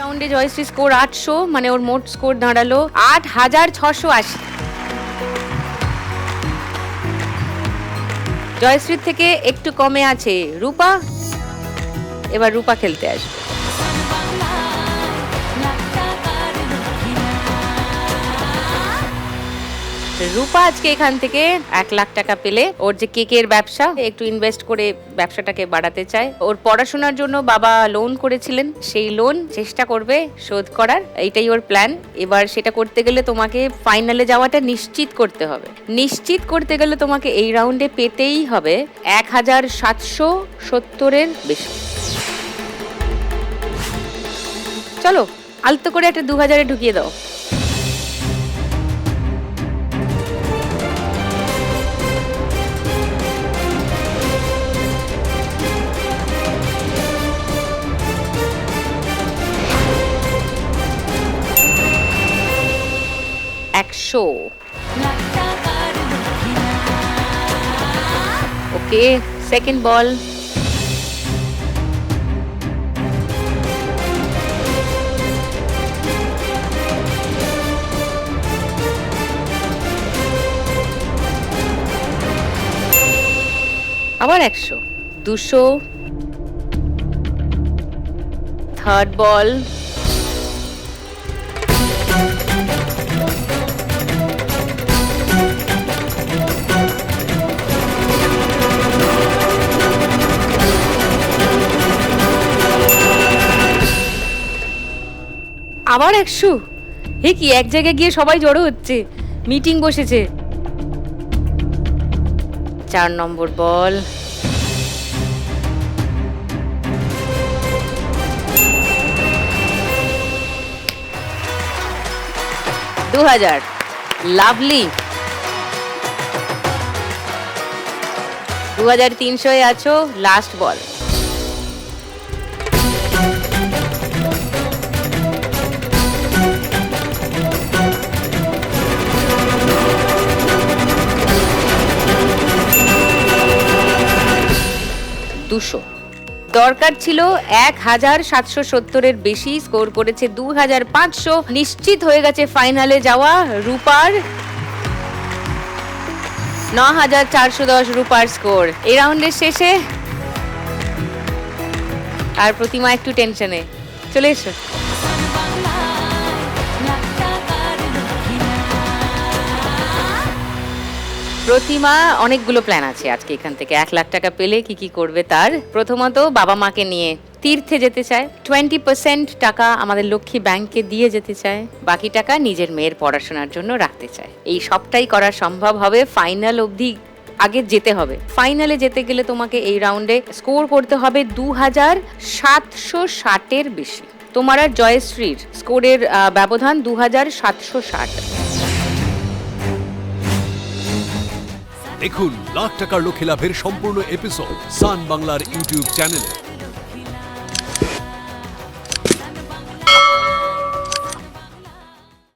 রাউন্ডে জয়শ্রী স্কোর 800, মানে ওর মোট স্কোর দাঁড়ালো 8680। জয়শ্রীর থেকে একটু কমে আছে রূপা। এবার রূপা খেলতে আসবে। রূপা আজকে এখান থেকে 1 লাখ টাকা পেলে ওর যে কেকের ব্যবসা একটু ইনভেস্ট করে ব্যবসাটাকে বাড়াতে চায়। ওর পড়াশোনার জন্য বাবা লোন করেছিলেন, সেই লোন চেষ্টা করবে শোধ করার, এইটাই ওর প্ল্যান। এবার সেটা করতে গেলে তোমাকে ফাইনালে যাওয়াটা নিশ্চিত করতে হবে। নিশ্চিত করতে গেলে তোমাকে এই রাউন্ডে পেতেই হবে 1770-এর বেশি। চলো আলতো করে একটা 2000-এ ঢুকিয়ে দাও। ওকে, সেকেন্ড বল। আবার 100, 200। থার্ড বল। আবার 100। হে কি, এক জায়গায় গিয়ে সবাই জড়ো হচ্ছে, মিটিং বসেছে। 4 নম্বর বল। $2000। লাভলি। 2300-এ আছো, লাস্ট বল। দরকার ছিল 1770-এর বেশি, স্কোর করেছে 2500। নিশ্চিত হয়ে গেছে ফাইনালে যাওয়া রূপার। 9410 রূপার স্কোর এই রাউন্ডের শেষে। আর প্রতিমা একটু টেনশনে। চলে এসো। প্রতিমা অনেকগুলো প্ল্যান আছে আজকে এখান থেকে 1 লাখ টাকা পেলে কি কি করবে তার। প্রথমত বাবা মাকে নিয়ে তীর্থে যেতে চায়। 20% টাকা আমাদের লক্ষ্মী ব্যাংকে দিয়ে যেতে চায়। বাকি টাকা নিজের মেয়ের পড়াশোনার জন্য রাখতে চায়। এই সবটাই করা সম্ভব হবে ফাইনাল অবধি আগে যেতে হবে। ফাইনালে যেতে গেলে তোমাকে এই রাউন্ডে স্কোর করতে হবে 2760-এর বেশি। তোমার আর জয়শ্রীর স্কোরের ব্যবধান 2760। দেখুন লাখ টাকার লক্ষ্যে লাভের সম্পূর্ণ এপিসোড সান বাংলার ইউটিউব চ্যানেলে।